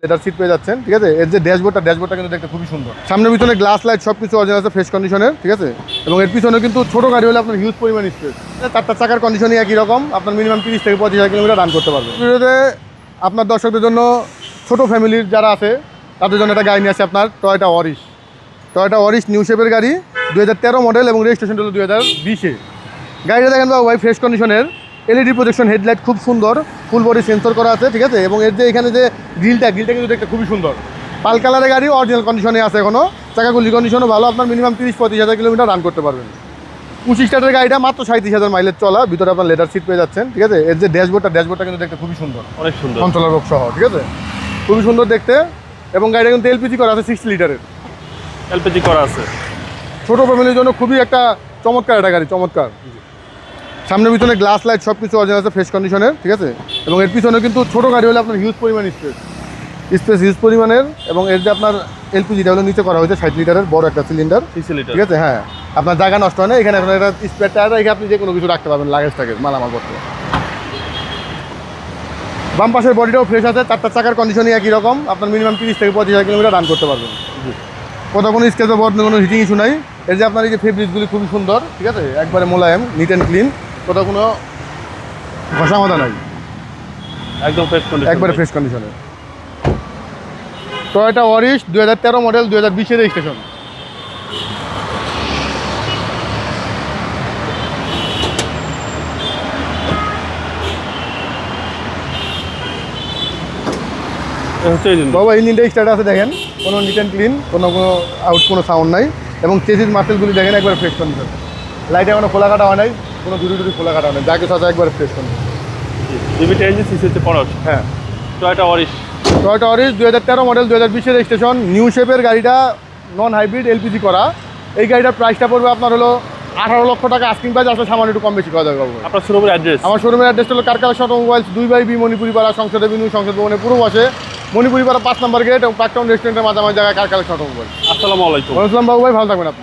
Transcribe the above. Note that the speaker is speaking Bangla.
এটার সিট পেয়ে যাচ্ছেন, ঠিক আছে। এর যে ড্যাশবোর্ডটা কিন্তু দেখতে খুবই সুন্দর। সামনে পিছনে গ্লাস লাইট সব কিছু অরিজিনাল আছে, ফ্রেশ কন্ডিশনের, ঠিক আছে। এবং এর পিছনে কিন্তু ছোট গাড়ি হলে আপনার হিউজ পরিমাণ স্পেস। চারটা চাকার কন্ডিশনই একই রকম, আপনার মিনিমাম 30 থেকে 35,000 কিলোমিটার রান করতে পারবেন। ভিডিওতে আপনার দর্শকদের জন্য ছোট ফ্যামিলির যারা আছে তাদের জন্য একটা গাড়ি নিয়ে আসছে আপনার টয়োটা অরিশ নিউ শেপের গাড়ি, 2013 মডেল এবং রেজিস্ট্রেশন হলো 2020-এ। গাড়িটা দেখেন বাবু ভাই, ফ্রেশ কন্ডিশনের, এলইডি প্রজেকশন হেডলাইট খুব সুন্দর, ফুল বডি সেন্সর করা আছে, ঠিক আছে। এবং এর যে এখানে যে গ্রিলটা কিন্তু দেখতে খুবই সুন্দর। পাল কালারের গাড়ি, অরিজিনাল কন্ডিশনে আছে এখনও, চাকাগুলি কন্ডিশনও ভালো, আপনার মিনিমাম 30-35,000 কিলোমিটার রান করতে পারবেন। 25 স্টার্টের গাড়িটা মাত্র 37,000 মাইলেজ চলা, ভিতরে আপনার লেদার সিট পেয়ে যাচ্ছেন, ঠিক আছে। এর যে ড্যাশবোর্ডটা কিন্তু দেখতে খুবই সুন্দর, অনেক সুন্দর, কন্ট্রোলার বক্স সহ, ঠিক আছে, খুবই সুন্দর দেখতে। এবং গাড়িটা কিন্তু এলপিজি করা আছে, 60 লিটারের এলপিজি করা আছে। ছোট ফ্যামিলির জন্য খুবই একটা চমৎকার একটা গাড়ি, চমৎকার। সামনে পিছনে গ্লাস লাইট সব কিছু অরিজিনাল আছে, ফ্রেশ কন্ডিশনের, ঠিক আছে। এবং এর পিছনে কিন্তু ছোট গাড়ি হলে আপনার হিউজ পরিমাণ হিউজ পরিমাণের। এবং এর যে আপনার এলপিজিটা হলো নিচে করা হয়েছে 60 লিটারের বড় একটা সিলিন্ডার, ঠিক আছে। হ্যাঁ, আপনার জায়গা নষ্ট হয় না, এখানে এখন একটা স্পেয়ার টায়ার রেখে আপনি যে কোনো কিছু রাখতে পারবেন, লাগেজটাকে মালামাল করতে। বাম পাশের বডিটাও ফ্রেশ আছে, চারটা চাকার কন্ডিশনই একই রকম, আপনার মিনিমাম 30 থেকে 35,000 কিলোমিটার রান করতে পারবেন। কোথাও কোনো স্কেচও বড় কোনো হিটিং ইস্যু নাই। এর যে আপনার এই যে ফেব্রিক্সগুলি খুবই সুন্দর, ঠিক আছে, একবারে মোলায়েম, নিট অ্যান্ড ক্লিন, কোথাও কোনো ঘষা মাথা নাই, একদম ফ্রেশ কন্ডিশন, একবারে ফ্রেশ কন্ডিশনে। টয়োটা অরিশ 2013 মডেল, 2020-এর রেজিস্ট্রেশন। বাবা ইঞ্জিনটা স্টার্ট আছে দেখেন, কোনো নিট অ্যান্ড ক্লিন, কোনো কোনো সাউন্ড নাই। এবং চেজিস মার্সেলগুলি দেখেন একবার ফ্রেশ কন্ডিশন, লাইটে এখনো খোলা কাটা হয় নাই, কোনো দুটি খোলা কাটা হয় নাই, যা কিছু আছে একবার ফ্রেশ কন্ডিশন। হ্যাঁ, টয়োটা অরিশ 2013 মডেল, 2020-এর রেজিস্ট্রেশন, নিউ শেপের গাড়িটা, নন হাইব্রিড, এলপিজি করা। এই গাড়িটার প্রাইসটা পড়বে আপনার হলো 18 লক্ষ টাকা আস্কিং প্রাইস, আসলে সামান্য একটু কম বেশি করা যাবে। আপনার শোরুমের অ্যাড্রেস? আমার শোরুমের অ্যাড্রেস হলো car collection automobiles, 2/B Manipuri পাড়া, সংসদ এভিনিউ, সংসদ ভবনের পূর্ব পাশে, মণিপুরি পাড়া 5 নম্বর গেট এবং প্রাক্টাউন রেস্টুরেন্টের মাঝামাঝি জায়গায় কার কালেকশন অটোমোবাইলস। আসসালামু আলাইকুম। ওয়ালাইকুম আসসালাম বাবু ভাই, ভালো থাকবেন আপনি।